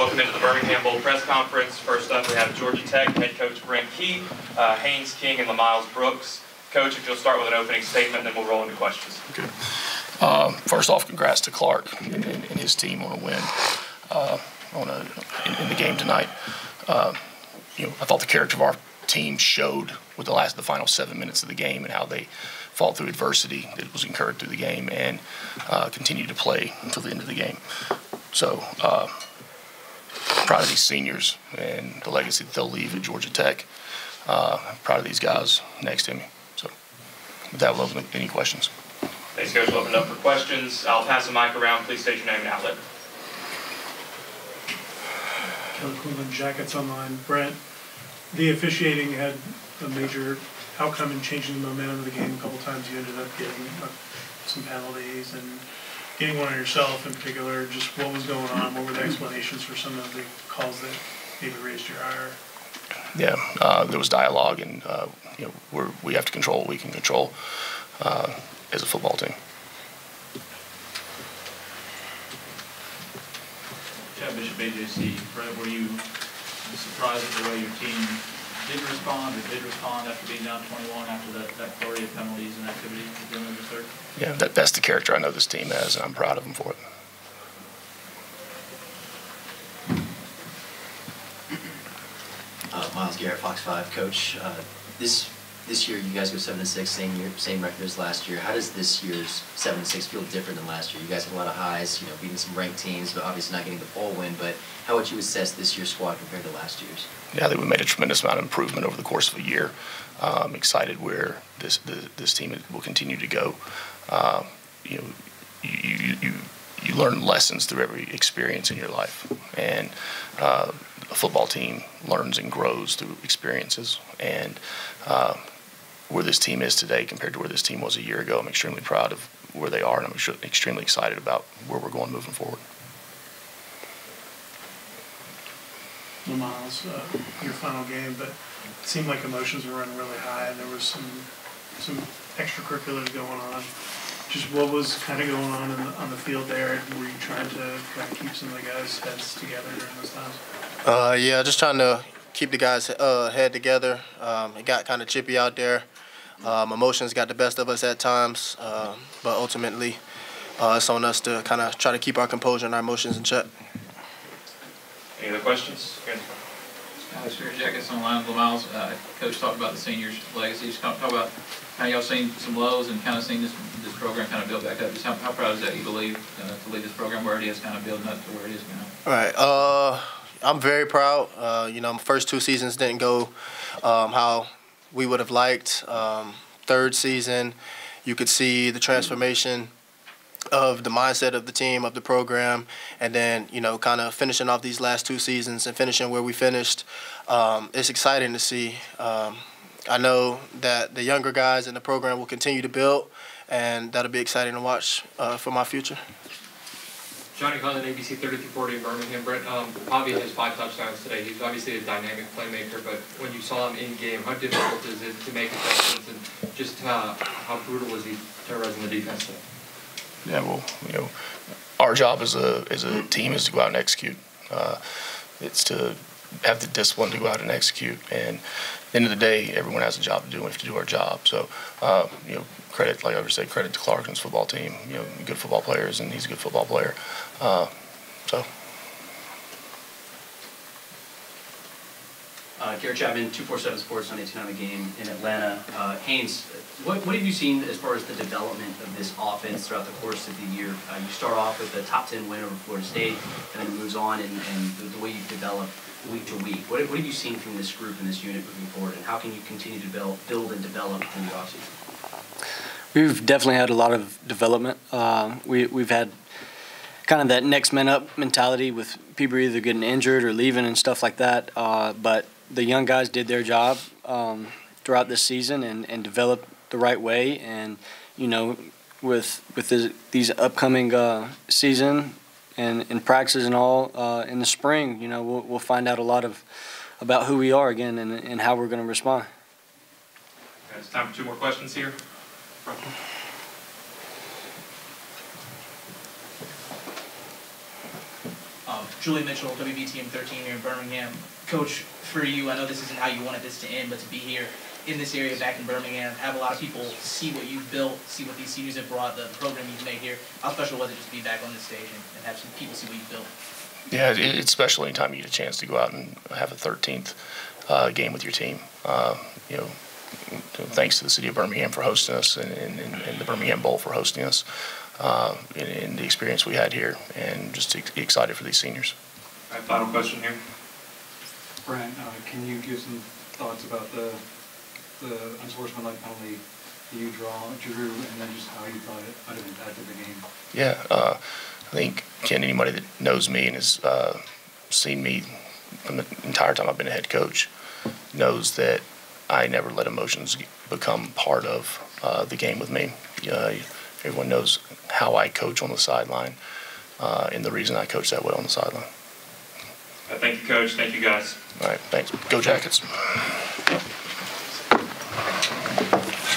Welcome into the Birmingham Bowl press conference. First up, we have Georgia Tech head coach Brent, Haynes King, and LaMiles Brooks. Coach, if you'll start with an opening statement, then we'll roll into questions. Okay. First off, congrats to Clark and his team on a win in the game tonight. I thought the character of our team showed with the final 7 minutes of the game and how they fought through adversity that was incurred through the game and continued to play until the end of the game. So proud of these seniors and the legacy that they'll leave at Georgia Tech. Proud of these guys next to me. So with that, we'll open up any questions. Thanks, Coach. We'll open up for questions. I'll pass the mic around. Please state your name and outlet. Kelly Cleveland, Jackets Online. Brent, the officiating had a major outcome in changing the momentum of the game. A couple times you ended up getting some penalties and getting one on yourself in particular. Just what was going on? What were the explanations for some of the calls that maybe raised your ire? Yeah, there was dialogue, and we have to control what we can control as a football team. Yeah, Bishop AJC, Brett, were you surprised at the way your team did respond after being down 21 after that flurry of penalties and activity at the end of the third? Yeah, that's the character I know this team has, and I'm proud of them for it. Miles Garrett, Fox 5 coach. This year you guys go 7-6, same record as last year. How does this year's 7-6 feel different than last year? You guys had a lot of highs, beating some ranked teams, but obviously not getting the bowl win. But how would you assess this year's squad compared to last year's? Yeah, I think we made a tremendous amount of improvement over the course of a year. I'm excited where this team will continue to go. You learn lessons through every experience in your life, and a football team learns and grows through experiences. And where this team is today compared to where this team was a year ago, I'm extremely proud of where they are, and I'm extremely excited about where we're going moving forward. LaMiles, your final game, but it seemed like emotions were running really high, and there was some extracurriculars going on. Just what was kind of going on the field there? Were you trying to kind of keep some of the guys' heads together during those times? Yeah, just trying to keep the guys' head together. It got kind of chippy out there. Emotions got the best of us at times, but ultimately it's on us to kind of try to keep our composure and our emotions in check. Any other questions? Alex, your Jackets Online, LaMiles. Coach talked about the seniors' legacy. Just talk about how y'all seen some lows and kind of seen this program kind of build back up. Just how proud is that you believe to lead this program where it is, kind of building up to where it is now? All right. I'm very proud. My first 2 seasons didn't go how we would have liked. Third season, you could see the transformation of the mindset of the team, of the program, and then, kind of finishing off these last 2 seasons and finishing where we finished. It's exciting to see. I know that the younger guys in the program will continue to build, and that'll be exciting to watch for my future. Johnny Huntley, ABC 3340 in Birmingham. Brent, Bobby has 5 touchdowns today. He's obviously a dynamic playmaker, but when you saw him in game, how difficult is it to make adjustments, and just how brutal was he terrorizing the defense today? Yeah, well, our job as a team is to go out and execute. It's to have the discipline to go out and execute. And at the end of the day, everyone has a job to do. We have to do our job. So, credit, like I would say, credit to Clark and his football team. Good football players, and he's a good football player. Garrett Chapman, 247 Sports, Sunday Tonight Game in Atlanta. Haynes, what have you seen as far as the development of this offense throughout the course of the year? You start off with a top 10 win over Florida State, and then it moves on, and the way you develop week to week. What have you seen from this group and this unit moving forward, and how can you continue to build and develop in the offseason? We've definitely had a lot of development. We've had kind of that next man up mentality with people either getting injured or leaving and stuff like that. But the young guys did their job throughout this season and developed the right way. And with these upcoming season and practices and all in the spring, we'll find out a lot about who we are again and how we're going to respond. Okay, it's time for 2 more questions here. Julie Mitchell, WB Team 13 here in Birmingham. Coach, for you, I know this isn't how you wanted this to end, but to be here in this area back in Birmingham, have a lot of people see what you've built, see what these seniors have brought, the program you've made here. How special was it just to be back on this stage and have some people see what you've built? Yeah, it's special anytime you get a chance to go out and have a 13th game with your team. You know, thanks to the city of Birmingham for hosting us and the Birmingham Bowl for hosting us, and the experience we had here, and just excited for these seniors. All right, final question here. Brent, can you give some thoughts about the unsportsmanlike penalty you drew, and then just how you thought it might have impacted the game? Yeah, I think, Ken, anybody that knows me and has seen me from the entire time I've been a head coach knows that I never let emotions become part of the game with me. Everyone knows how I coach on the sideline and the reason I coach that way on the sideline. Thank you, Coach. Thank you, guys. All right, thanks. Go Jackets.